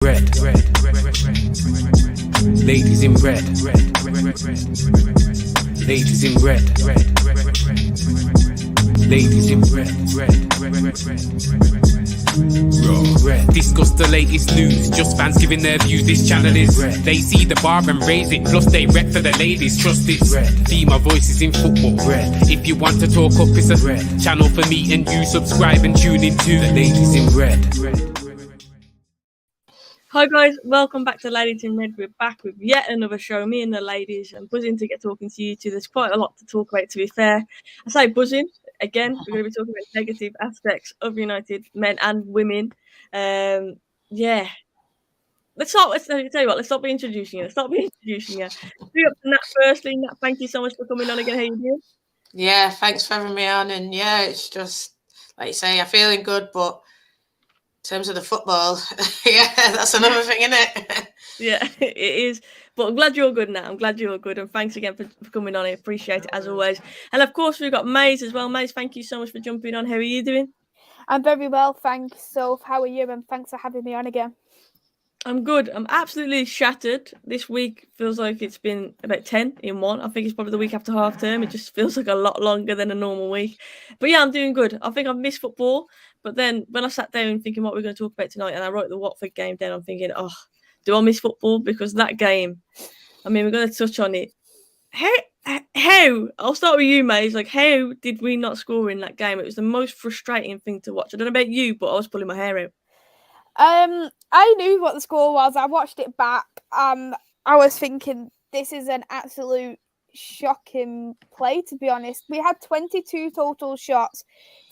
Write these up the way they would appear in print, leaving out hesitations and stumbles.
Red, ladies in red, ladies in red, ladies in red. Discuss the latest news, just fans giving their views. This channel is red. They see the bar and raise it, plus they rep for the ladies. Trust it's red. Female voices in football. Red. If you want to talk up, it's a red channel for me and you. Subscribe and tune into the ladies in red. Hi guys, welcome back to Ladies in Red. We're back with yet another show. Me and the ladies. I'm buzzing to get talking to you two. There's quite a lot to talk about, to be fair. I say buzzing. Again, we're going to be talking about negative aspects of United men and women. Let's start. Let's tell you what. Let's start by introducing you. Big up to Nat firstly. Nat, thank you so much for coming on again. How you doing? Yeah, thanks for having me on. And yeah, it's just like you say, I'm feeling good, but in terms of the football, yeah, that's another thing, isn't it? Yeah, it is. But I'm glad you're good now. I'm glad you're good. And thanks again for coming on. I appreciate it as always. And of course, we've got Mais as well. Mais, thank you so much for jumping on. How are you doing? I'm very well, thanks. Soph, how are you? And thanks for having me on again. I'm good. I'm absolutely shattered. This week feels like it's been about 10 in one. I think it's probably the week after half term. It just feels like a lot longer than a normal week. But yeah, I'm doing good. I think I've missed football. But then when I sat down thinking what we're going to talk about tonight and I wrote the Watford game down, I'm thinking, do I miss football? Because that game, I mean, we're going to touch on it. How? I'll start with you, mate. Like, how did we not score in that game? It was the most frustrating thing to watch. I don't know about you, but I was pulling my hair out. I knew what the score was. I watched it back. I was thinking this is an absolute shocking play, to be honest. We had 22 total shots,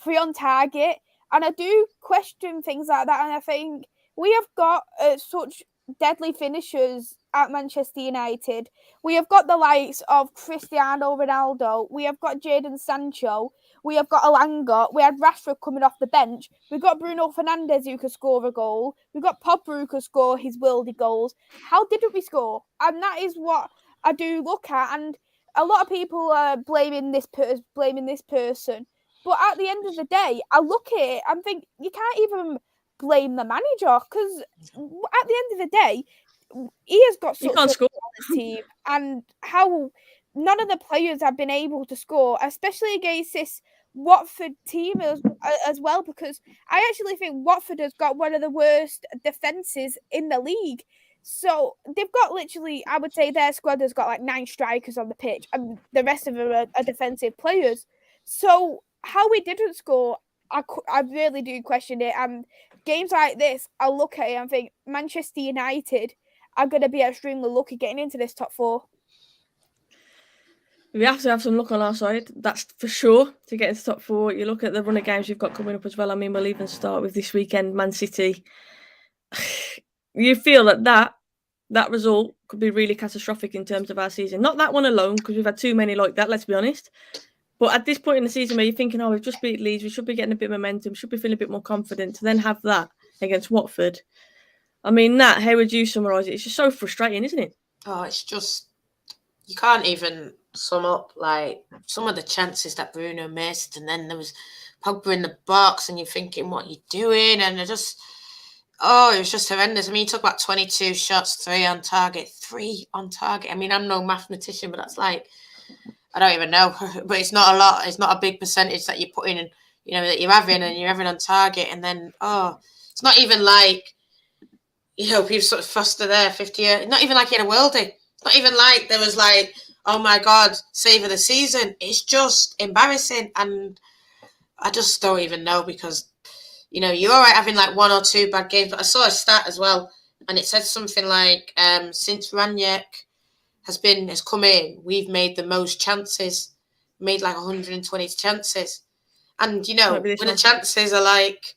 3 on target, and I do question things like that. And I think we have got such deadly finishers at Manchester United. We have got the likes of Cristiano Ronaldo. We have got Jadon Sancho. We have got Alanga. We had Rashford coming off the bench. We've got Bruno Fernandes who could score a goal. We've got Pogba who could score his worldy goals. How didn't we score? And that is what I do look at. And a lot of people are blaming this person. But at the end of the day, I look at it and think you can't even blame the manager, because at the end of the day, he has got such a team, and how none of the players have been able to score, especially against this Watford team as well, because I actually think Watford has got one of the worst defences in the league. So they've got literally, I would say their squad has got like 9 strikers on the pitch, and the rest of them are defensive players. So how we didn't score, I really do question it. And games like this, I look at it and think Manchester United are going to be extremely lucky getting into this top 4. We have to have some luck on our side, that's for sure, to get into top 4. You look at the run of games you've got coming up as well. I mean, we'll even start with this weekend, Man City. You feel that result could be really catastrophic in terms of our season. Not that one alone, because we've had too many like that, let's be honest. But at this point in the season where you're thinking, we've just beat Leeds, we should be getting a bit of momentum, should be feeling a bit more confident, to then have that against Watford. I mean, Nat, how would you summarise it? It's just so frustrating, isn't it? Oh, it's just, you can't even sum up like some of the chances that Bruno missed, and then there was Pogba in the box, and you're thinking, what are you doing? And it was just horrendous. I mean, you talk about 22 shots, 3 on target. I mean, I'm no mathematician, but that's like, I don't even know, but it's not a lot. It's not a big percentage that you're putting in, that you're having on target. And then, it's not even like, people sort of Foster there, 50 years. Not even like he had a worldie. It's not even like there was like, oh my God, save of the season. It's just embarrassing. And I just don't even know, because, you're all right having like 1 or 2 bad games. But I saw a stat as well, and it said something like, since Ranić has come in, we've made the most chances, made like 120 chances. And, when the chances are like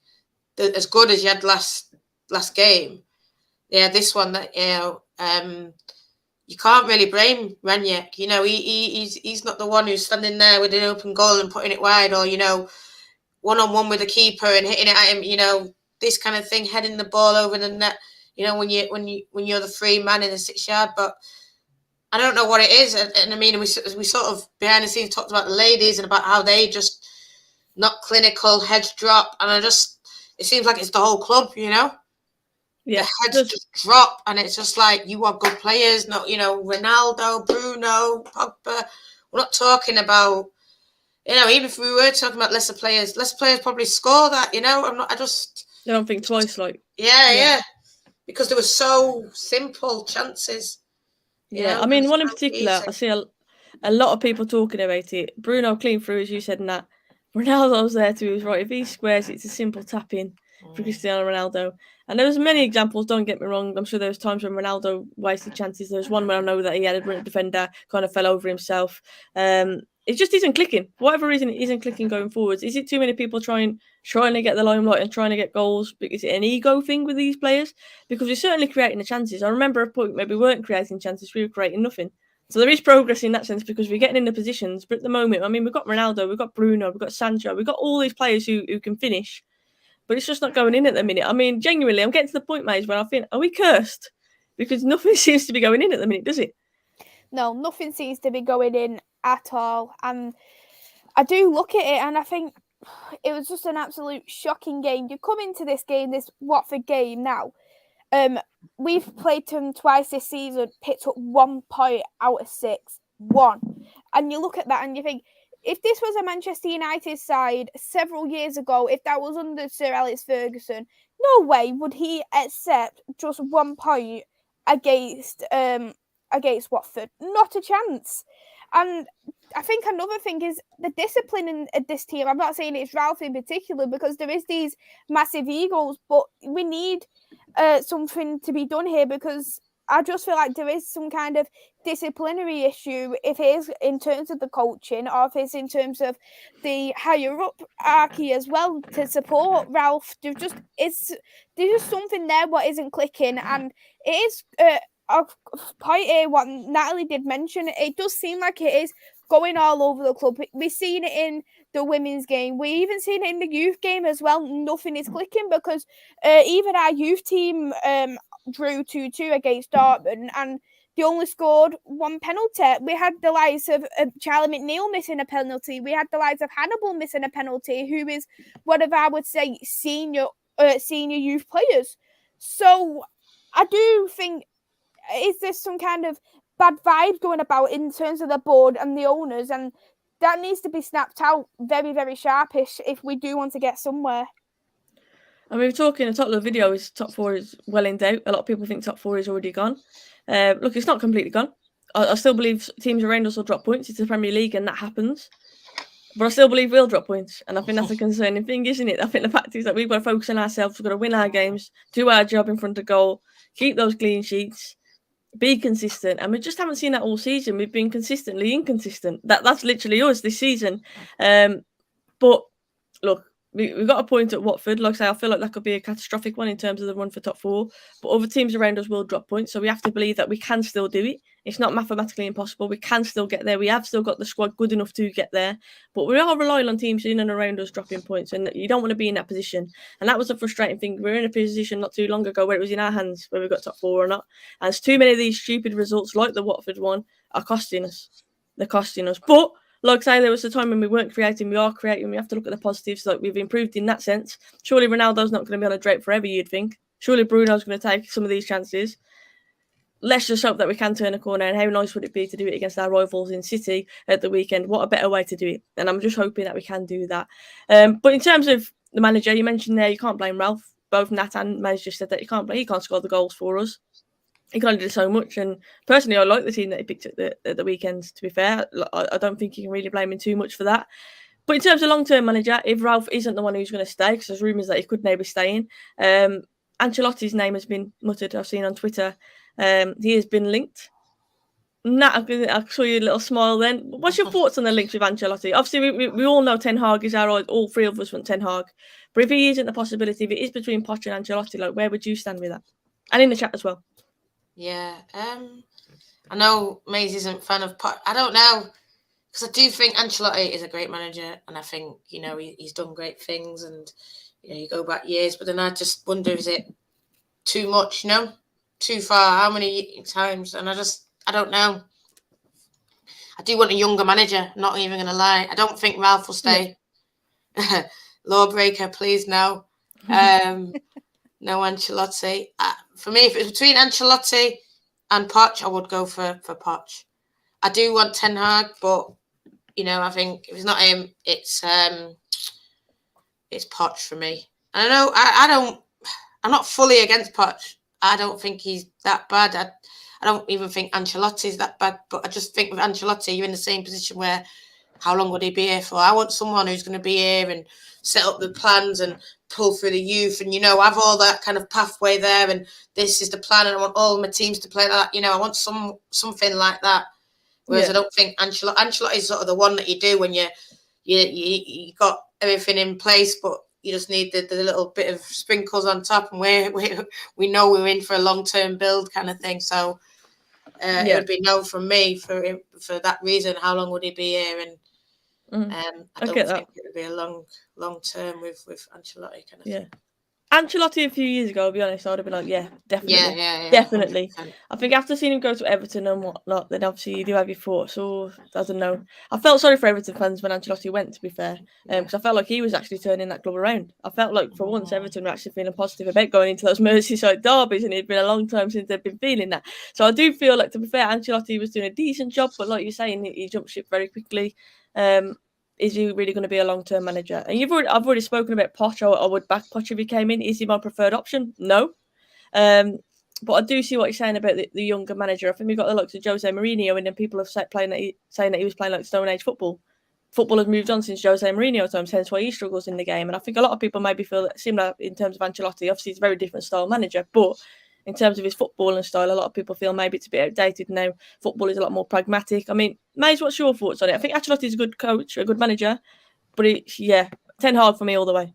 as good as you had last game, this one, that, you can't really blame Ranić. He's not the one who's standing there with an open goal and putting it wide, or, one-on-one with the keeper and hitting it at him, this kind of thing, heading the ball over the net, when you're the free man in the 6-yard. But I don't know what it is. And I mean, we sort of behind the scenes talked about the ladies and about how they just not clinical, heads drop. And it seems like it's the whole club, Yeah, the heads just drop, and it's just like, you are good players, not, Ronaldo, Bruno, Pogba. We're not talking about, even if we were talking about lesser players probably score that, I don't think twice, like. Yeah. Because they were so simple chances. I mean, one in particular, I see a lot of people talking about it. Bruno clean through, as you said, Nat. Ronaldo's there to his right. If he squares, it's a simple tap in for Cristiano Ronaldo. And there was many examples, don't get me wrong. I'm sure there was times when Ronaldo wasted chances. There was one where I know that he had a defender, kind of fell over himself. It just isn't clicking. For whatever reason, it isn't clicking going forwards. Is it too many people trying to get the limelight and trying to get goals? Is it an ego thing with these players? Because we're certainly creating the chances. I remember a point where we weren't creating chances, we were creating nothing. So there is progress in that sense because we're getting in the positions. But at the moment, I mean, we've got Ronaldo, we've got Bruno, we've got Sancho, we've got all these players who can finish. But it's just not going in at the minute. I mean, genuinely, I'm getting to the point, mate, where I think, are we cursed? Because nothing seems to be going in at the minute, does it? No, nothing seems to be going in at all. And I do look at it and I think it was just an absolute shocking game. You come into this game, this Watford game now. We've played them twice this season, picked up 1 point out of 6. 1. And you look at that and you think, if this was a Manchester United side several years ago, if that was under Sir Alex Ferguson, no way would he accept just 1 point against Watford. Not a chance. And I think another thing is the discipline in this team. I'm not saying it's Ralph in particular because there is these massive egos, but we need something to be done here because I just feel like there is some kind of disciplinary issue, if it is in terms of the coaching or if it's in terms of the higher up hierarchy as well to support Ralph. There's just something there what isn't clicking, and it is a point here what Natalie did mention. It does seem like it is going all over the club. We've seen it in the women's game. We even seen it in the youth game as well. Nothing is clicking because even our youth team drew 2-2 against Dortmund and they only scored 1 penalty. We had the likes of Charlie McNeil missing a penalty. We had the likes of Hannibal missing a penalty, who is one of, I would say, senior youth players. So I do think, is there some kind of bad vibe going about in terms of the board and the owners? And that needs to be snapped out very, very sharpish if we do want to get somewhere. I mean, we're talking, the top of the video is top 4 is well in doubt. A lot of people think top 4 is already gone. Look, it's not completely gone. I still believe teams around us will drop points. It's the Premier League and that happens. But I still believe we'll drop points. And I think that's a concerning thing, isn't it? I think the fact is that we've got to focus on ourselves. We've got to win our games, do our job in front of goal, keep those clean sheets, be consistent. And we just haven't seen that all season. We've been consistently inconsistent. That's literally us this season. But look, we've got a point at Watford. Like I say, I feel like that could be a catastrophic one in terms of the run for top 4. But other teams around us will drop points. So we have to believe that we can still do it. It's not mathematically impossible. We can still get there. We have still got the squad good enough to get there. But we are relying on teams in and around us dropping points. And you don't want to be in that position. And that was a frustrating thing. We were in a position not too long ago where it was in our hands whether we got top 4 or not. And it's too many of these stupid results like the Watford one are costing us. They're costing us. But like I say, there was a time when we weren't creating, we are creating. We have to look at the positives. Like we've improved in that sense. Surely Ronaldo's not going to be on a drape forever, you'd think. Surely Bruno's going to take some of these chances. Let's just hope that we can turn a corner. And how nice would it be to do it against our rivals in City at the weekend? What a better way to do it. And I'm just hoping that we can do that. But in terms of the manager, you mentioned there, you can't blame Ralph. Both Nat and Mais just said that he can't score the goals for us. He can only do so much, and personally, I like the team that he picked at the weekend. To be fair, I don't think you can really blame him too much for that. But in terms of long-term manager, if Ralph isn't the one who's going to stay, because there's rumours that he could maybe stay in, Ancelotti's name has been muttered. I've seen on Twitter. He has been linked. Nat, I saw you a little smile then. What's your thoughts on the links with Ancelotti? Obviously, we all know Ten Hag is our, all 3 of us want Ten Hag. But if he isn't the possibility, if it is between Poch and Ancelotti, like where would you stand with that? And in the chat as well. Yeah, I know Mais isn't a fan of Poch. I don't know, because I do think Ancelotti is a great manager, and I think, he's done great things, and, you go back years, but then I just wonder, is it too much, too far, how many times? And I don't know. I do want a younger manager, not even going to lie. I don't think Ralph will stay. Lawbreaker, please, no. No Ancelotti. For me, if it's between Ancelotti and Poch, I would go for Poch. I do want Ten Hag, but I think if it's not him, it's Poch for me. And I know I'm not fully against Poch. I don't think he's that bad. I don't even think Ancelotti's that bad. But I just think with Ancelotti, you're in the same position where how long would he be here for? I want someone who's going to be here and set up the plans and pull through the youth and, have all that kind of pathway there. And this is the plan. And I want all my teams to play like that. I want something like that. Whereas I don't think Ancelotti is sort of the one that you do when you got everything in place, but you just need the little bit of sprinkles on top. And we know we're in for a long-term build kind of thing. So it would be no from me for that reason. How long would he be here? And I don't think it would be a long term with Ancelotti kind of thing. Ancelotti a few years ago, I'll be honest, I would have been like, definitely. Yeah, definitely. 100%. I think after seeing him go to Everton and whatnot, then obviously you do have your thoughts. So I don't know. I felt sorry for Everton fans when Ancelotti went, to be fair, because I felt like he was actually turning that club around. I felt like for once Everton were actually feeling positive about going into those Merseyside derbies, and it'd been a long time since they've been feeling that. So I do feel like, to be fair, Ancelotti was doing a decent job, but like you're saying, he jumped ship very quickly. Is he really going to be a long-term manager? And I've already spoken about Poch. I would back Poch if he came in. Is he my preferred option? No. But I do see what you're saying about the younger manager. I think we've got the likes of Jose Mourinho, and then people have saying that he was playing like Stone Age football. Football has moved on since Jose Mourinho times, hence why he struggles in the game. And I think a lot of people maybe feel similar in terms of Ancelotti. Obviously, he's a very different style manager, but in terms of his footballing style, a lot of people feel maybe it's a bit outdated now. Football is a lot more pragmatic. I mean, Mays, what's your thoughts on it? I think Ancelotti is a good coach, a good manager, but Ten Hag for me all the way.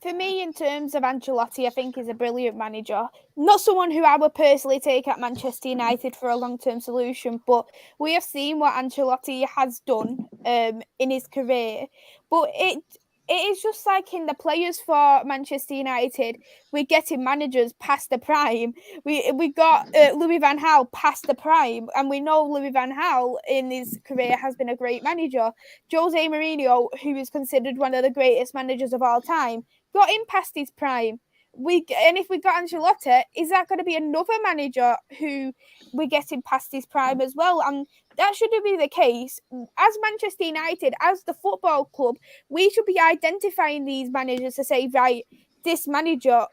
For me, in terms of Ancelotti, I think he's a brilliant manager. Not someone who I would personally take at Manchester United for a long-term solution, but we have seen what Ancelotti has done in his career. But it is just like in the players for Manchester United, we're getting managers past the prime. We got Louis van Gaal past the prime, and we know Louis van Gaal in his career has been a great manager. Jose Mourinho, who is considered one of the greatest managers of all time, got him past his prime. And if we got Ancelotti, is that going to be another manager who we're getting past his prime as well? And that shouldn't be the case. As Manchester United, as the football club, we should be identifying these managers to say, right, this manager,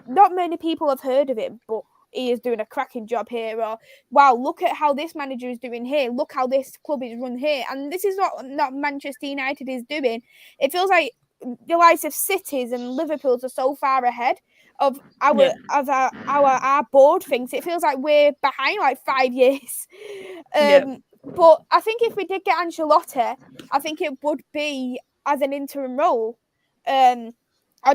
not many people have heard of him, but he is doing a cracking job here. Or, wow, look at how this manager is doing here. Look how this club is run here. And this is not Manchester United is doing. It feels like the likes of Cities and Liverpool's are so far ahead of our board thinks. It feels like we're behind like 5 years. But I think if we did get Ancelotti, I think it would be as an interim role. I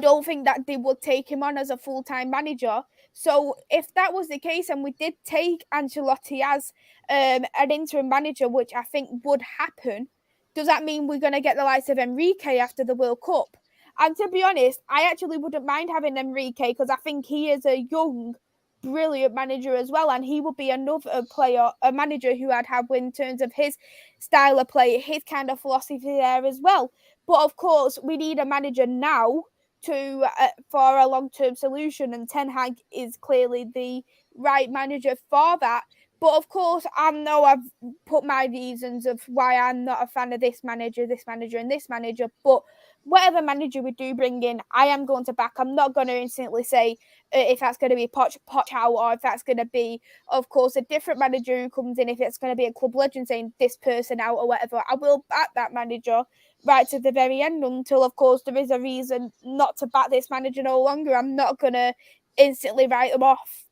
don't think that they would take him on as a full-time manager. So if that was the case and we did take Ancelotti as an interim manager, which I think would happen, does that mean we're going to get the likes of Enrique after the World Cup? And to be honest, I actually wouldn't mind having Enrique because I think he is a young, brilliant manager as well. And he would be another player, a manager who I'd have in terms of his style of play, his kind of philosophy there as well. But of course, we need a manager now for a long-term solution. And Ten Hag is clearly the right manager for that. But of course, I know I've put my reasons of why I'm not a fan of this manager, and this manager. But whatever manager we do bring in, I am going to back. I'm not going to instantly say if that's going to be Poch out or if that's going to be, of course, a different manager who comes in. If it's going to be a club legend saying this person out or whatever, I will back that manager right to the very end until, of course, there is a reason not to back this manager no longer. I'm not going to instantly write them off.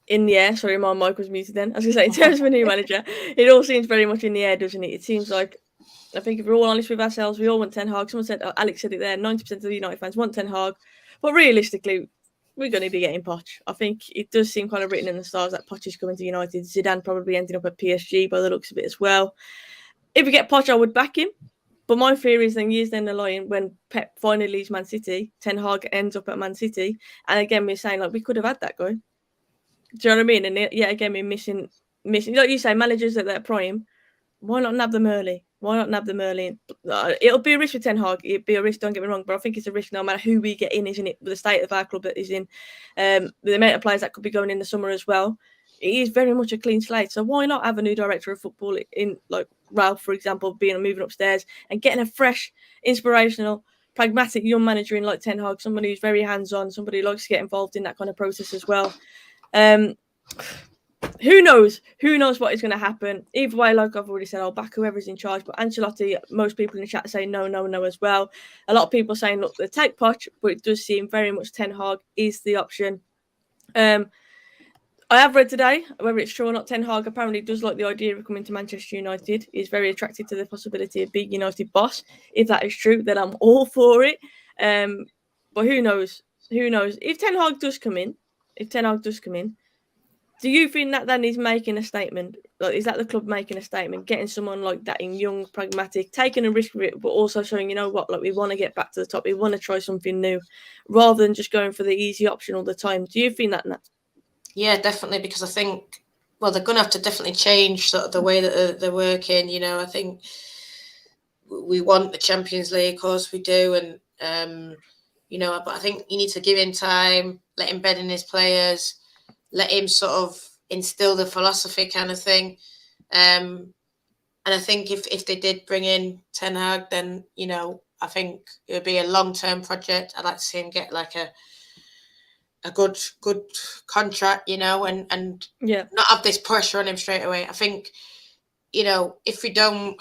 In the air. Sorry, my mic was muted then. I was going to say, in terms of a new manager, it all seems very much in the air, doesn't it? It seems like, I think if we're all honest with ourselves, we all want Ten Hag. Someone said, Alex said it there, 90% of the United fans want Ten Hag. But realistically, we're going to be getting Poch. I think it does seem kind of written in the stars that Poch is coming to United. Zidane probably ending up at PSG by the looks of it as well. If we get Poch, I would back him. But my fear is then years down the line, when Pep finally leaves Man City, Ten Hag ends up at Man City. And again, we're saying, like, we could have had that guy. Do you know what I mean? And again, we're missing, like you say, managers at their prime. Why not nab them early? Why not nab them early? It'll be a risk with Ten Hag. It'll be a risk, don't get me wrong, but I think it's a risk no matter who we get in, isn't it? With the state of our club that is in, the amount of players that could be going in the summer as well. It is very much a clean slate. So why not have a new director of football in, like Ralph, for example, moving upstairs and getting a fresh, inspirational, pragmatic young manager in like Ten Hag, somebody who's very hands-on, somebody who likes to get involved in that kind of process as well. Who knows? Who knows what is going to happen? Either way, like I've already said, I'll back whoever's in charge. But Ancelotti, most people in the chat say no as well. A lot of people saying, look, they take Poch, but it does seem very much Ten Hag is the option. I have read today, whether it's true or not, Ten Hag apparently does like the idea of coming to Manchester United. He's very attracted to the possibility of being United boss. If that is true, then I'm all for it. But who knows? Who knows? If Ten Hag does come in, do you think that then he's making a statement? Like, is that the club making a statement, getting someone like that in, young, pragmatic, taking a risk with it, but also showing, you know what, like we want to get back to the top, we want to try something new, rather than just going for the easy option all the time? Do you think that, Nat? Yeah, definitely, because I think, well, they're going to have to definitely change sort of the way that they're working. You know, I think we want the Champions League, of course we do, and you know, but I think you need to give him time, let him bed in his players, let him sort of instill the philosophy kind of thing. And I think if they did bring in Ten Hag, then, you know, I think it would be a long-term project. I'd like to see him get like a good contract, you know, and not have this pressure on him straight away. I think, you know, if we don't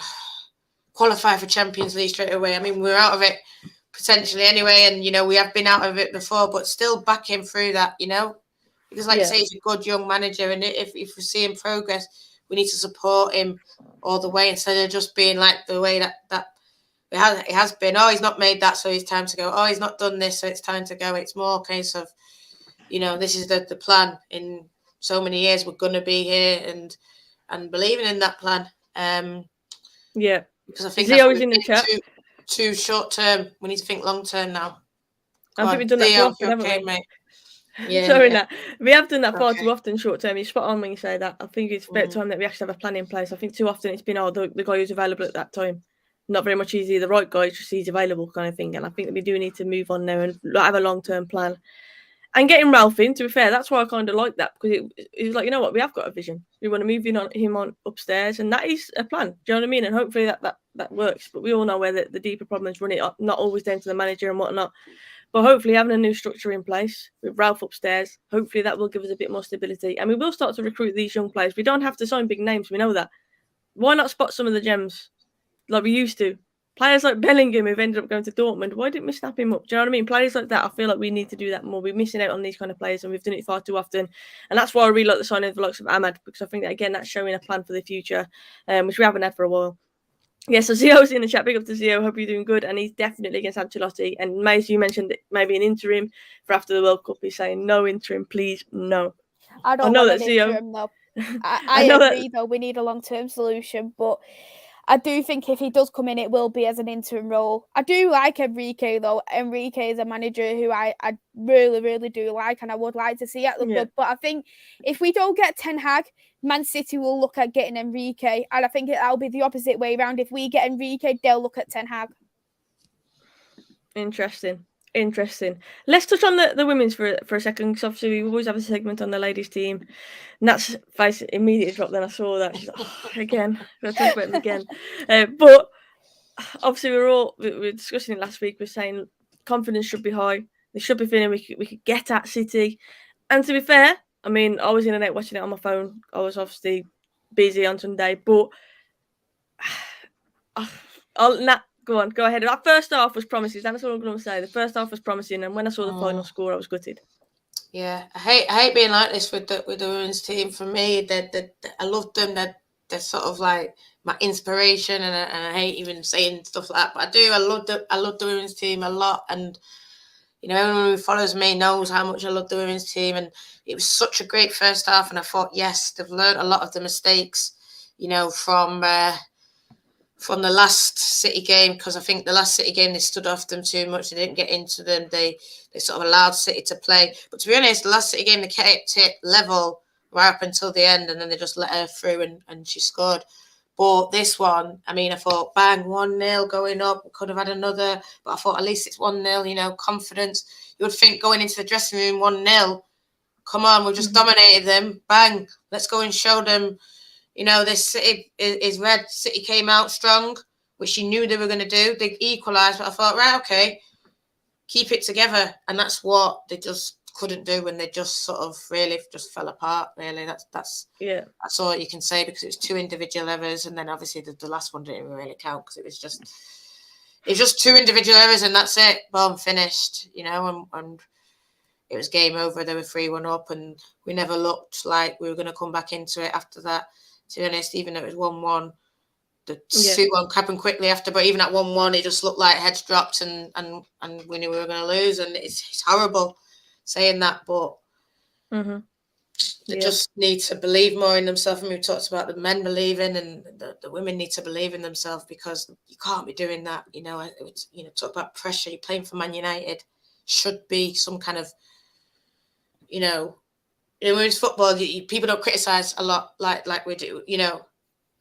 qualify for Champions League straight away, I mean, we're out of it potentially anyway, and, you know, we have been out of it before, but still back him through that, you know, because like I say, he's a good young manager, and if we see him progress, we need to support him all the way, instead of just being like the way that it has been. Oh, he's not made that, so it's time to go. Oh, he's not done this, so it's time to go. It's more a case of, you know, this is the plan. In so many years, we're going to be here, and believing in that plan. Because I think Leo's in the chat. Too short term. We need to think long term now. I think we've done that too often, haven't we? Mate. Yeah, sorry, Nat. We have done that far too often short term. You're spot on when you say that. I think it's about time that we actually have a plan in place. I think too often it's been, the guy who's available at that time. Not very much easy, the right guy, just he's available kind of thing. And I think that we do need to move on now and have a long-term plan. And getting Ralph in, to be fair, that's why I kind of like that, because it was like, you know what, we have got a vision. We want to move him on upstairs, and that is a plan. Do you know what I mean? And hopefully that works. But we all know where the deeper problems run it up, not always down to the manager and whatnot. But hopefully having a new structure in place with Ralph upstairs, hopefully that will give us a bit more stability. And we will start to recruit these young players. We don't have to sign big names, we know that. Why not spot some of the gems like we used to? Players like Bellingham, who've ended up going to Dortmund, why didn't we snap him up? Do you know what I mean? Players like that, I feel like we need to do that more. We're missing out on these kind of players, and we've done it far too often. And that's why I really like the signing of the likes of Ahmad, because I think that, again, that's showing a plan for the future, which we haven't had for a while. Yeah, so Zio's in the chat. Big up to Zio. Hope you're doing good. And he's definitely against Ancelotti. And Mais, you mentioned maybe an interim for after the World Cup. He's saying no interim, please, no. I don't know that interim, though. I agree, though. We need a long-term solution. But I do think if he does come in, it will be as an interim role. I do like Enrique, though. Enrique is a manager who I really, really do like, and I would like to see at the club. But I think if we don't get Ten Hag, Man City will look at getting Enrique, and I think that'll be the opposite way around. If we get Enrique, they'll look at Ten Hag. Interesting. Let's touch on the women's for a second, because obviously we always have a segment on the ladies' team. And that's face immediately dropped. Then I saw that. She's like, again, we'll talk about them again. But obviously we were discussing it last week. We're saying confidence should be high. They should be feeling we could get at City. And to be fair, I mean, I was in and out watching it on my phone. I was obviously busy on Sunday, but go ahead. That first half was promising. That's all I'm going to say. The first half was promising, and when I saw the final score, I was gutted. Yeah, I hate being like this with the women's team. For me, I love them. They're sort of like my inspiration, and I hate even saying stuff like that. But I do. I love the women's team a lot, and you know, everyone who follows me knows how much I love the women's team. And it was such a great first half, and I thought, yes, they've learned a lot of the mistakes, you know, from the last City game, because I think the last City game they stood off them too much. They didn't get into them. They sort of allowed City to play. But to be honest, the last City game they kept it level right up until the end, and then they just let her through and she scored. But this one, I mean, I thought, bang, 1-0 going up. We could have had another, but I thought at least it's 1-0, you know, confidence. You would think going into the dressing room 1-0, come on, we've just dominated them. Bang, let's go and show them, you know, this City is red. City came out strong, which you knew they were going to do. They equalised, but I thought, right, okay, keep it together. And that's what they just couldn't do, and they just sort of really just fell apart, really. That's all you can say, because it was 2 individual errors, and then obviously the last one didn't even really count because it was just 2 individual errors, and that's it. Boom, finished, you know, and it was game over. They were 3-1 up, and we never looked like we were going to come back into it after that, to be honest. Even though it was 1-1, the 2-1 happened quickly after, but even at 1-1, it just looked like heads dropped, and we knew we were going to lose, and it's horrible saying that, but they just need to believe more in themselves. And we talked about the men believing, and the women need to believe in themselves, because you can't be doing that. You know, talk about pressure. You're playing for Man United. Should be some kind of, you know, in women's football, people don't criticise a lot like we do, you know.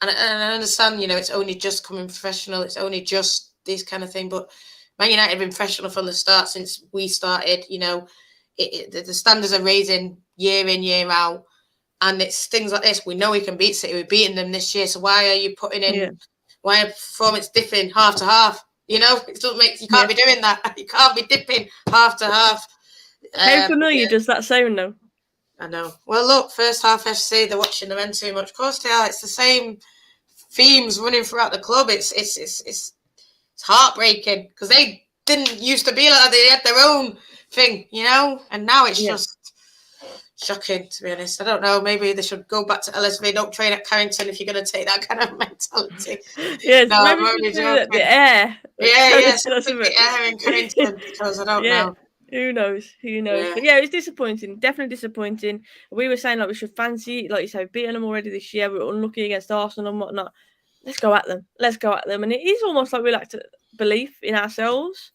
And I understand, you know, it's only just coming professional. It's only just this kind of thing. But Man United have been professional from the start since we started, you know. The standards are raising year in, year out, and it's things like this. We know we can beat City. We're beating them this year. So why are you putting in? Why are performance dipping half to half? You know, it doesn't make. You can't be doing that. You can't be dipping half to half. How familiar does that sound, though? I know. Well, look, first half FC, they're watching the men too much. Of course they are. It's the same themes running throughout the club. It's heartbreaking, because they didn't used to be like that. They had their own thing, you know, and now it's just shocking, to be honest. I don't know, maybe they should go back to LSV. Don't train at Carrington if you're going to take that kind of mentality. Yes, no, maybe we should do the air. Something the air in Carrington, because I don't know. Who knows? Yeah. But yeah, it's disappointing. Definitely disappointing. We were saying, like, we should fancy, like you say, beating them already this year. We were unlucky against Arsenal and whatnot. Let's go at them. And it is almost like we lack belief in ourselves,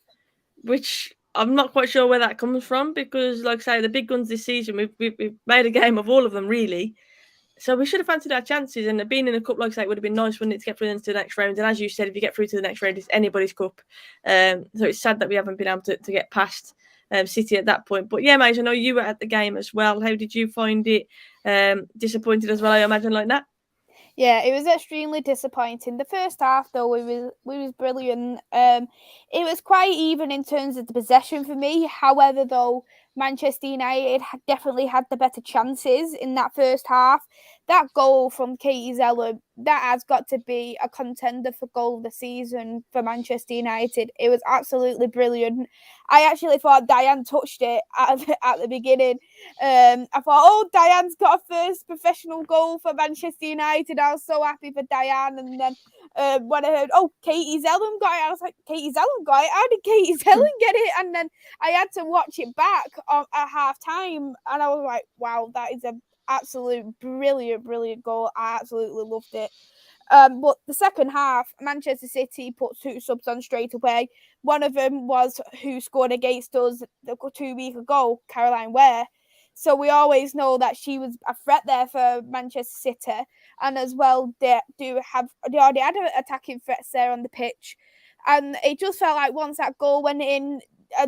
which I'm not quite sure where that comes from, because, like I say, the big guns this season, we've made a game of all of them, really. So we should have fancied our chances, and being in a cup, like I say, it would have been nice, wouldn't it, to get through into the next round. And as you said, if you get through to the next round, it's anybody's cup. So it's sad that we haven't been able to get past City at that point. But yeah, mate, I know you were at the game as well. How did you find it? Disappointed as well, I imagine, like that? Yeah, it was extremely disappointing. The first half, though, we was brilliant. It was quite even in terms of the possession for me. However, though, Manchester United definitely had the better chances in that first half. That goal from Katie Zeller, that has got to be a contender for goal of the season for Manchester United. It was absolutely brilliant. I actually thought Diane touched it at the beginning. I thought, oh, Diane's got a first professional goal for Manchester United. I was so happy for Diane. And then when I heard, oh, Katie Zellum got it, I was like, Katie Zellum got it? How did Katie Zellum get it? And then I had to watch it back at half time, and I was like, wow, that is an absolute brilliant goal. I absolutely loved it. But the second half, Manchester City put 2 subs on straight away. One of them was who scored against us 2 weeks ago, Caroline Ware. So we always know that she was a threat there for Manchester City. And as well, they already had attacking threats there on the pitch. And it just felt like once that goal went in,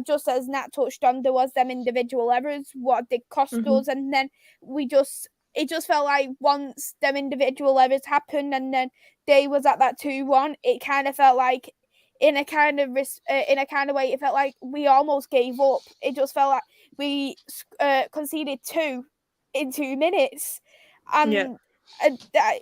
just as Nat touched on, there was them individual errors, what did cost us. And then it just felt like once them individual errors happened and then they was at that 2-1, it kind of felt like in a kind of way, it felt like we almost gave up. It just felt like we conceded 2 in 2 minutes. And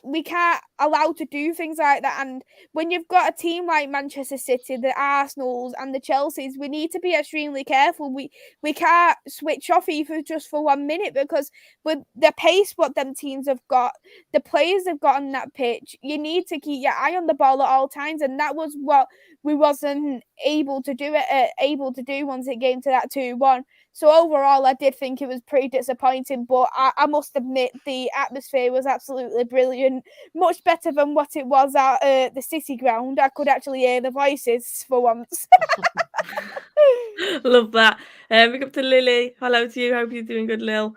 we can't allow to do things like that. And when you've got a team like Manchester City, the Arsenals and the Chelseas, we need to be extremely careful. We can't switch off even just for 1 minute, because with the pace what them teams have got, the players have got on that pitch, you need to keep your eye on the ball at all times, and that was what we wasn't able to do once it came to that 2-1. So overall, I did think it was pretty disappointing, but I must admit the atmosphere was absolutely brilliant. Much better than what it was at the City ground. I could actually hear the voices for once. Love that. We go up to Lily. Hello to you. Hope you're doing good, Lil.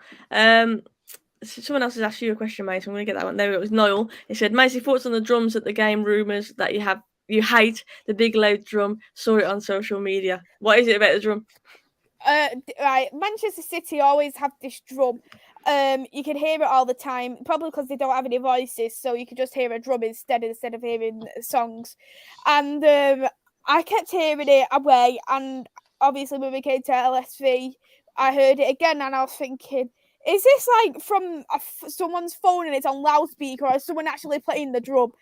someone else has asked you a question, mate. So I'm going to get that one. There it was Noel. He said, Macy, thoughts on the drums at the game? Rumours that you hate the big loud drum. Saw it on social media. What is it about the drum? Right, Manchester City always have this drum. You can hear it all the time, probably because they don't have any voices, so you can just hear a drum instead of hearing songs. And I kept hearing it away, and obviously when we came to LSV, I heard it again, and I was thinking, is this like from someone's phone and it's on loudspeaker, or is someone actually playing the drum?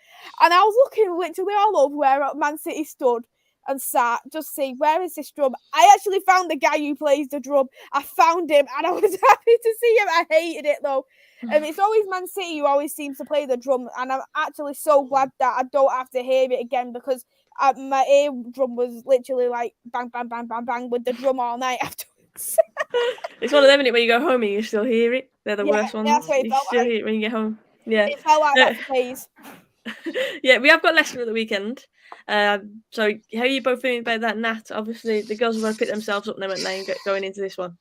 And I was looking literally all over where Man City stood and sat, just see, where is this drum? I actually found the guy who plays the drum. I found him and I was happy to see him. I hated it though. It's always Man City who always seems to play the drum, and I'm actually so glad that I don't have to hear it again, because my eardrum was literally like bang, bang, bang, bang, bang with the drum all night afterwards. It's one of them, isn't it, when you go home and you still hear it. They're the worst ones. That's what it You felt still like. hear it when you get home. Yeah. It felt like that phase. Yeah, we have got Leicester at the weekend. So how are you both feeling about that, Nat? Obviously, the girls are going to pick themselves up now, aren't they, going into this one?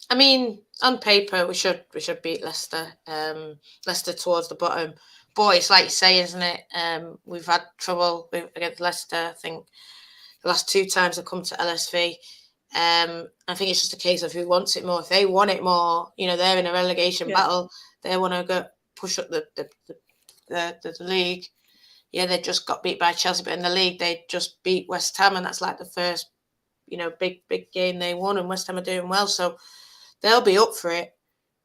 I mean, on paper, we should beat Leicester. Leicester towards the bottom. But it's like you say, isn't it? We've had trouble against Leicester. I think the last 2 times they've come to LSV. I think it's just a case of who wants it more. If they want it more, they're in a relegation battle. They want to go push up the league. Yeah, they just got beat by Chelsea, but in the league they just beat West Ham, and that's like the first, big game they won, and West Ham are doing well, so they'll be up for it,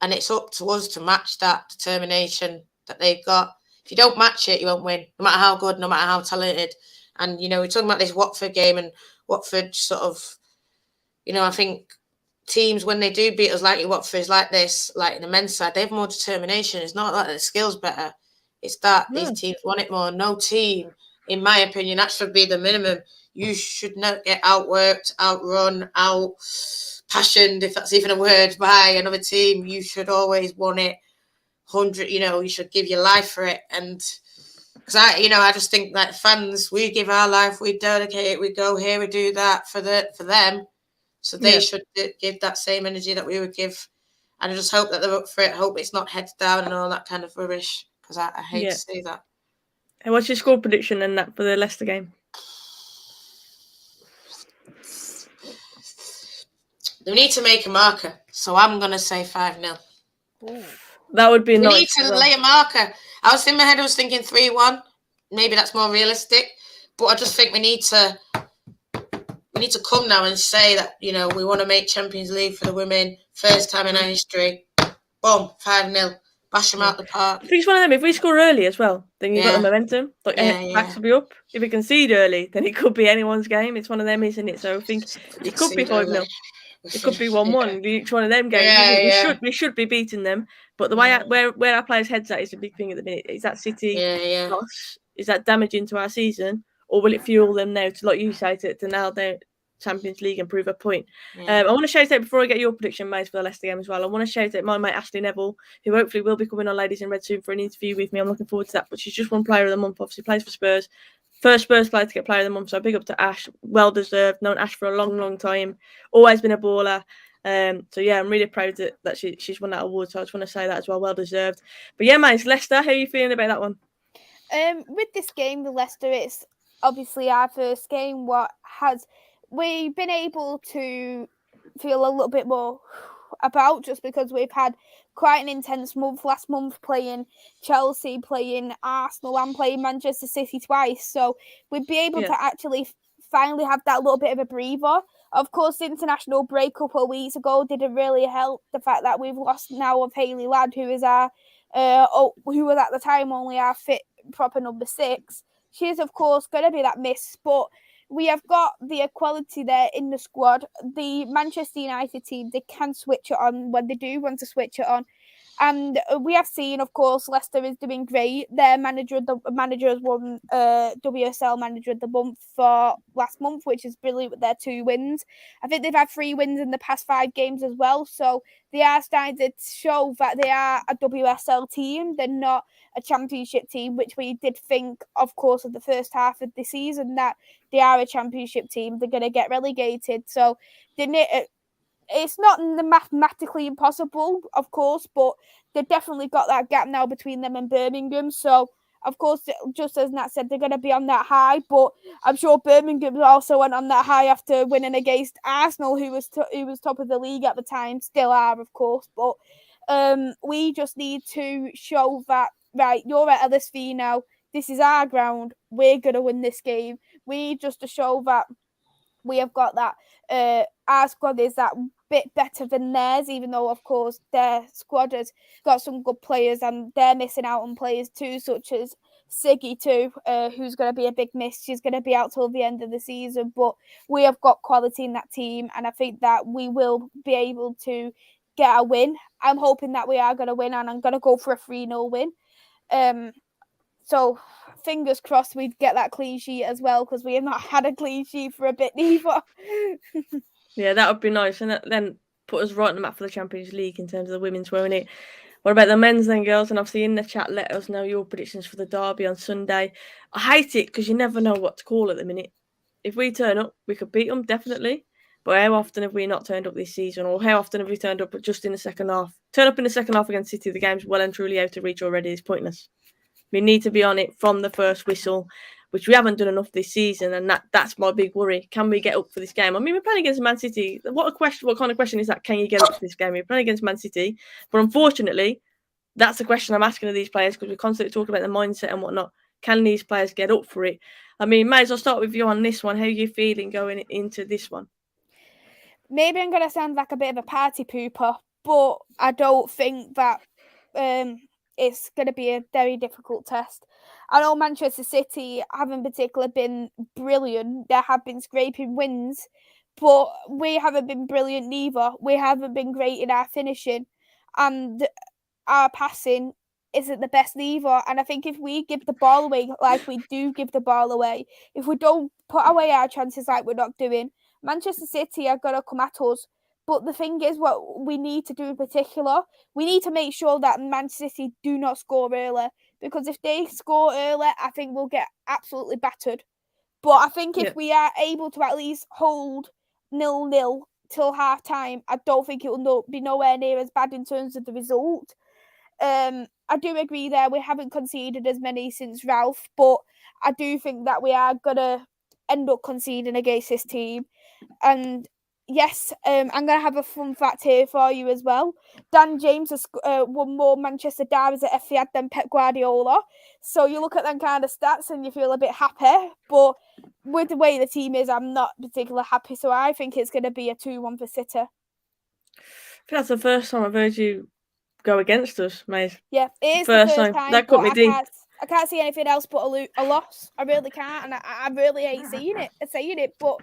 and it's up to us to match that determination that they've got. If you don't match it, you won't win, no matter how good, no matter how talented. And we're talking about this Watford game, and Watford sort of, I think teams, when they do beat us like Watford, is like this, like in the men's side, they have more determination. It's not like the skill's better. It's that these teams want it more. No team, in my opinion, that should be the minimum. You should not get outworked, outrun, out-passioned, if that's even a word, by another team. You should always want it 100, you should give your life for it. And because I just think like fans, we give our life, we dedicate it, we go here, we do that for them. So they should give that same energy that we would give. And I just hope that they're up for it. Hope it's not heads down and all that kind of rubbish. Because I hate to see that. And what's your score prediction and that for the Leicester game? They need to make a marker, so I'm going to say 5-0. That would be nice. We need to lay a marker. I was in my head, I was thinking 3-1. Maybe that's more realistic. But I just think we need to come now and say that, we want to make Champions League for the women. First time in our history. Boom, 5-0. Bash them out the park. I think it's one of them. If we score early as well, then you've got the momentum. Backs will be up. If we concede early, then it could be anyone's game. It's one of them, isn't it? So I think it could be 5-0. It could be 1-1. Each one of them games. We should be beating them. But the way where our players' heads at is a big thing at the minute. Is that City loss? Is that damaging to our season, or will it fuel them now to, like you say, to now their Champions League and prove a point? I want to shout out, before I get your prediction, mate, for the Leicester game as well, I want to shout out my mate Ashley Neville, who hopefully will be coming on Ladies in Red soon for an interview with me. I'm looking forward to that. But she's just won Player of the Month, obviously plays for Spurs. First Spurs player to get Player of the Month, so big up to Ash. Well deserved. Known Ash for a long, long time. Always been a baller. So yeah, I'm really proud that she's won that award. So I just want to say that as well. Well deserved. But yeah, mate, Leicester, how are you feeling about that one? With this game, the Leicester, it's obviously our first game. We've been able to feel a little bit more about, just because we've had quite an intense month last month, playing Chelsea, playing Arsenal, and playing Manchester City twice. So we'd be able to actually finally have that little bit of a breather. Of course, the international break a couple of weeks ago didn't really help. The fact that we've lost now of Hayley Ladd, who is our who was at the time only our fit proper number 6. She is, of course, going to be that miss, but we have got the equality there in the squad. The Manchester United team, they can switch it on when they do want to switch it on. And we have seen, of course, Leicester is doing great. Their manager has won WSL Manager of the Month for last month, which is brilliant with their 2 wins. I think they've had 3 wins in the past 5 games as well. So they are starting to show that they are a WSL team. They're not a championship team, which we did think, of course, of the first half of the season, that they are a championship team. They're going to get relegated. So it's not mathematically impossible, of course, but they've definitely got that gap now between them and Birmingham. So, of course, just as Nat said, they're going to be on that high. But I'm sure Birmingham also went on that high after winning against Arsenal, who was top of the league at the time, still are, of course. But we just need to show that, right, you're at LSV now. This is our ground. We're going to win this game. We need just to show that we have got that. Our squad is that bit better than theirs, even though, of course, their squad has got some good players and they're missing out on players too, such as Siggy too, who's going to be a big miss. She's going to be out till the end of the season, but we have got quality in that team, and I think that we will be able to get a win. I'm hoping that we are going to win, and I'm going to go for a 3-0 win. So fingers crossed we'd get that clean sheet as well, because we have not had a clean sheet for a bit neither. Yeah, that would be nice, and then put us right on the map for the Champions League in terms of the women's, won't it? What about the men's then, girls? And obviously in the chat, let us know your predictions for the derby on Sunday. I hate it because you never know what to call at the minute. If we turn up, we could beat them, definitely. But how often have we not turned up this season? Or how often have we turned up just in the second half? Turn up in the second half against City, the game's well and truly out of reach already. It's pointless. We need to be on it from the first whistle, which we haven't done enough this season, and that's my big worry. Can we get up for this game? I mean, we're playing against Man City. What kind of question is that? Can you get up for this game? We're playing against Man City, but unfortunately, that's the question I'm asking of these players, because we're constantly talking about the mindset and whatnot. Can these players get up for it? I mean, Maze, I'll start with you on this one. How are you feeling going into this one? Maybe I'm going to sound like a bit of a party pooper, but I don't think that it's going to be a very difficult test. I know Manchester City haven't particularly been brilliant. There have been scraping wins, but we haven't been brilliant neither. We haven't been great in our finishing, and our passing isn't the best neither. And I think if we give the ball away like we do give the ball away, if we don't put away our chances like we're not doing, Manchester City are going to come at us. But the thing is, what we need to do in particular, we need to make sure that Manchester City do not score early. Because if they score early, I think we'll get absolutely battered. But I think if we are able to at least hold 0-0 till half time, I don't think it will be nowhere near as bad in terms of the result. I do agree there. We haven't conceded as many since Ralph, but I do think that we are going to end up conceding against this team. And yes, I'm going to have a fun fact here for you as well. Dan James has won more Manchester derbies at Etihad than Pep Guardiola. So you look at them kind of stats and you feel a bit happy. But with the way the team is, I'm not particularly happy. So I think it's going to be a 2-1 for City. I think that's the first time I've heard you go against us, mate. Yeah, it is the first time. That cut me deep. I can't see anything else but a loss. I really can't, and I really hate saying it. But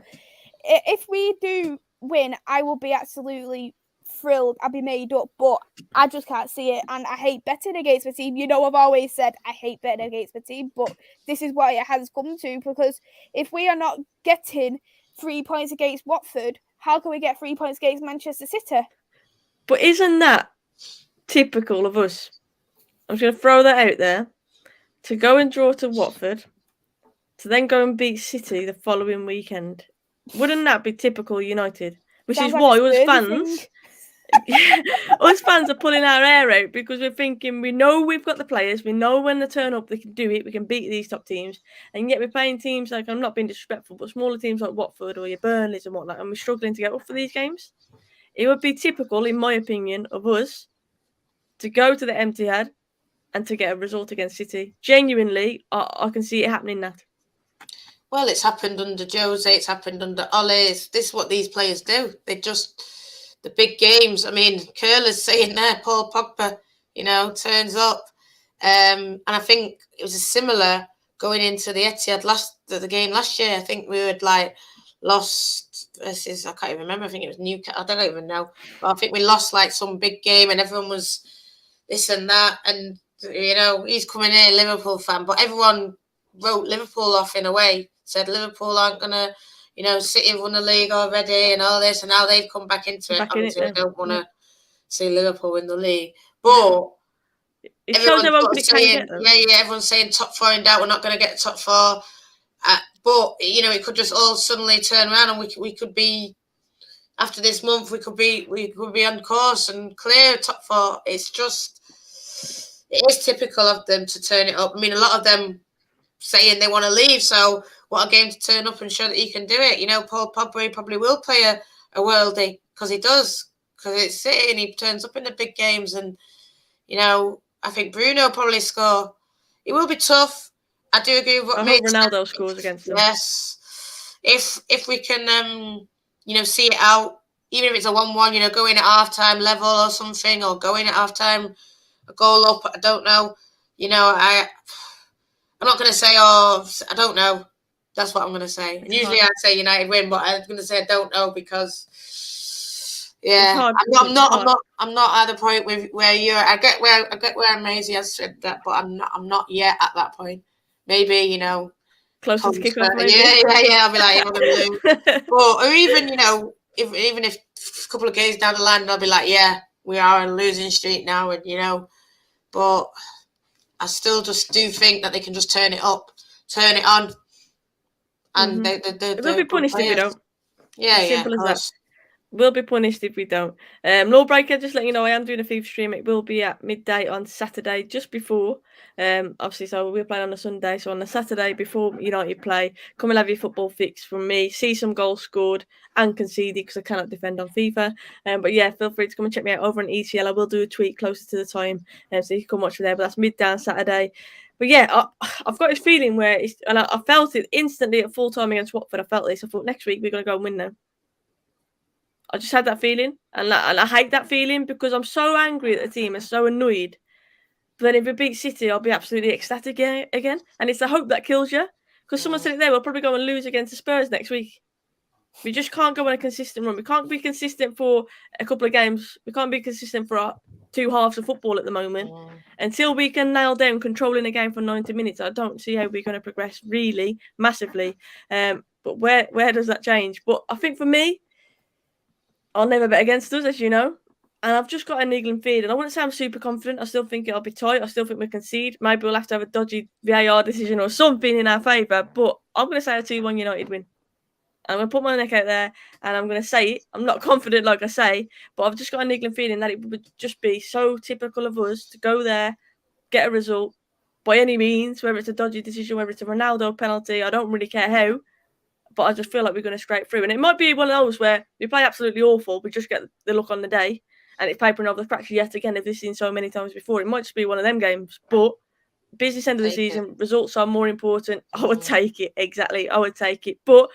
if we do win, I will be absolutely thrilled. I'll be made up, but I just can't see it, and I hate betting against my team. You know, I've always said I hate betting against my team, but this is what it has come to, because if we are not getting 3 points against Watford, how can we get 3 points against Manchester City? But isn't that typical of us? I'm just going to throw that out there. To go and draw to Watford, to then go and beat City the following weekend. Wouldn't that be typical United? Which Sounds is like why us fans are pulling our hair out, because we're thinking we know we've got the players, we know when they turn up they can do it, we can beat these top teams, and yet we're playing teams like, I'm not being disrespectful, but smaller teams like Watford or your Burnleys and whatnot, and we're struggling to get up for these games. It would be typical, in my opinion, of us to go to the Etihad and to get a result against City. Genuinely, I can see it happening, Nat. Well, it's happened under Jose, it's happened under Ole. This is what these players do. They just, the big games. I mean, Curler's saying there, Paul Pogba, turns up. And I think it was a similar going into the Etihad the game last year. I think we had lost versus, I can't even remember, I think it was Newcastle, I don't even know. But I think we lost some big game and everyone was this and that. And, he's coming here, Liverpool fan, but everyone wrote Liverpool off in a way, said Liverpool aren't going to, City have won the league already and all this, and now they've come back into it. Obviously, I don't want to see Liverpool win the league. But it shows how open it can get them. Yeah, everyone's saying top four in doubt, we're not going to get the top four. But, it could just all suddenly turn around and we could be after this month we could be on course and clear top 4. It's just, it is typical of them to turn it up. I mean, a lot of them saying they want to leave, so what a game to turn up and show that you can do it. You know, Paul Pogba probably will play a worldie because he does, because it's City and he turns up in the big games. And you know, I think Bruno will probably score. It will be tough. I do agree with what I hope Ronaldo scores against them. Yes, if we can, you know, see it out, even if it's a 1-1, you know, go in at half-time level or something, or go in at half-time, a goal up. I don't know. You know, I'm not going to say, oh, I don't know. That's what I'm going to say. And usually I'd say United win, but I'm going to say I don't know because, yeah, I'm not at the point where you're. I get where Maisie has said that, but I'm not yet at that point. Maybe, you know, closer to kick off. Maybe. Yeah. I'll be like, I'm going to lose. Or even, you know, if a couple of games down the line, I'll be like, yeah, we are on a losing streak now, and you know, but I still just do think that they can just turn it up, turn it on, and they will be punished if we don't. Yeah, simple as that. We'll be punished if we don't. Lawbreaker, just let you know, I am doing a FIFA stream. It will be at midday on Saturday, just before. Obviously, so we're playing on a Sunday. So on the Saturday before United play, come and have your football fix from me. See some goals scored and conceded because I cannot defend on FIFA. But yeah, feel free to come and check me out over on ECL. I will do a tweet closer to the time, so you can come watch me there. But that's midday on Saturday. But yeah, I've got this feeling where and I felt it instantly at full time against Watford. I felt this. I thought next week we're going to go and win now. I just had that feeling, and I hate that feeling because I'm so angry at the team and so annoyed. But then if we beat City, I'll be absolutely ecstatic again. And it's the hope that kills you. Because someone said it there, we'll probably go and lose against the Spurs next week. We just can't go on a consistent run. We can't be consistent for a couple of games. We can't be consistent for 2 halves of football at the moment. Until we can nail down controlling a game for 90 minutes, I don't see how we're going to progress really massively. But where does that change? But I think for me, I'll never bet against us, as you know. And I've just got a niggling feeling. And I wouldn't say I'm super confident. I still think it'll be tight. I still think we concede. Maybe we'll have to have a dodgy VAR decision or something in our favour. But I'm going to say a 2-1 United win. I'm going to put my neck out there and I'm going to say it. I'm not confident, like I say, but I've just got a niggling feeling that it would just be so typical of us to go there, get a result by any means, whether it's a dodgy decision, whether it's a Ronaldo penalty. I don't really care how. But I just feel like we're going to scrape through. And it might be one of those where we play absolutely awful, we just get the look on the day, and it's papering over the cracks yet again, if this seen so many times before. It might just be one of them games. But business end of the season, results are more important. I would take it. Exactly. I would take it. But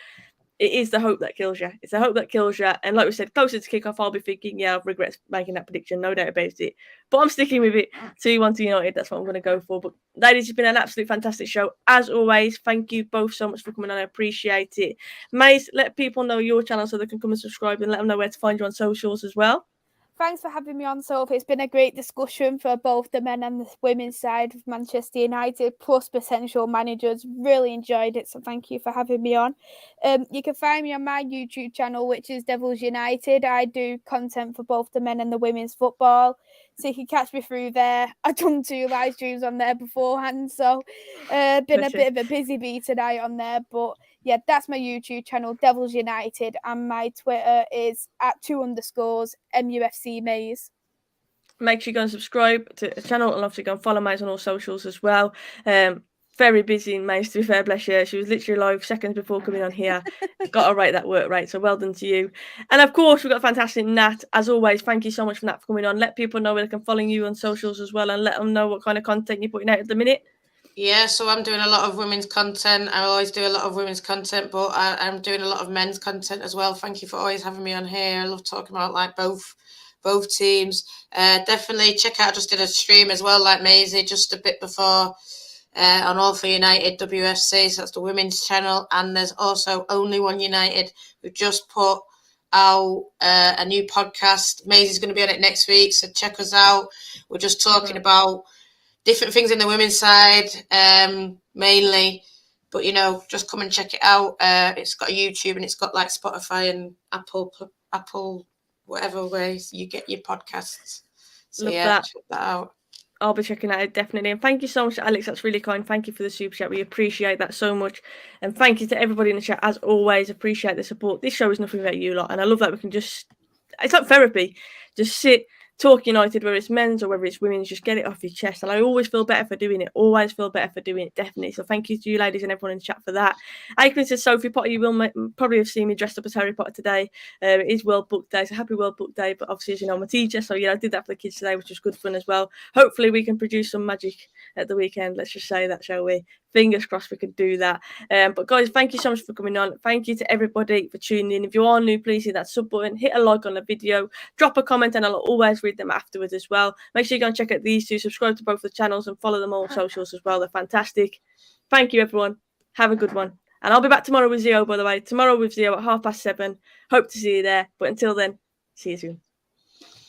it is the hope that kills you. It's the hope that kills you. And like we said, closer to kick-off, I'll be thinking, yeah, I regret making that prediction. No doubt about it. But I'm sticking with it. 2-1 to United. That's what I'm going to go for. But ladies, it's been an absolute fantastic show. As always, thank you both so much for coming on. I appreciate it. Mais, let people know your channel so they can come and subscribe, and let them know where to find you on socials as well. Thanks for having me on, Soph. It's been a great discussion for both the men and the women's side of Manchester United, plus potential managers. Really enjoyed it, so thank you for having me on. You can find me on my YouTube channel, which is Devils United. I do content for both the men and the women's football, so you can catch me through there. I've done 2 live streams on there beforehand, so been a bit of a busy bee tonight on there, but yeah, that's my YouTube channel, Devils United, and my Twitter is @2_ MUFC Mais. Make sure you go and subscribe to the channel, and obviously go and follow Mais on all socials as well. Very busy in Mais, to be fair, bless you. She was literally live seconds before coming on here. Got to rate that work rate, so well done to you. And of course, we've got fantastic Nat. As always, thank you so much for Nat for coming on. Let people know where they can follow you on socials as well, and let them know what kind of content you're putting out at the minute. Yeah, so I'm doing a lot of women's content. I always do a lot of women's content, but I'm doing a lot of men's content as well. Thank you for always having me on here. I love talking about like both teams. Definitely check out. I just did a stream as well, like Maisie, just a bit before on All for United WFC. So that's the women's channel, and there's also Only One United, who just put out a new podcast. Maisie's going to be on it next week, so check us out. We're just talking about different things in the women's side, mainly, but you know, just come and check it out. It's got a YouTube and it's got like Spotify and Apple, whatever ways you get your podcasts. So Love yeah, that. check that out. I'll be checking that out definitely. And thank you so much, Alex. That's really kind. Thank you for the super chat. We appreciate that so much. And thank you to everybody in the chat. As always, appreciate the support. This show is nothing about you lot. And I love that we can just, it's like therapy. Just sit, talk United, whether it's men's or whether it's women's, just get it off your chest. And I always feel better for doing it. Always feel better for doing it, definitely. So thank you to you ladies and everyone in the chat for that. Aikman says, Sophie Potter, you will probably have seen me dressed up as Harry Potter today. It is World Book Day, so happy World Book Day. But obviously, as you know, I'm a teacher, so I did that for the kids today, which was good fun as well. Hopefully we can produce some magic at the weekend. Let's just say that, shall we? Fingers crossed we could do that. But guys, thank you so much for coming on. Thank you to everybody for tuning in. If you are new, please hit that sub button, hit a like on the video, drop a comment, and I'll always read them afterwards as well. Make sure you go and check out these two, subscribe to both the channels, and follow them all on socials as well. They're fantastic. Thank you, everyone. Have a good one. And I'll be back tomorrow with Zio, by the way. Tomorrow with Zio at 7:30. Hope to see you there. But until then, see you soon.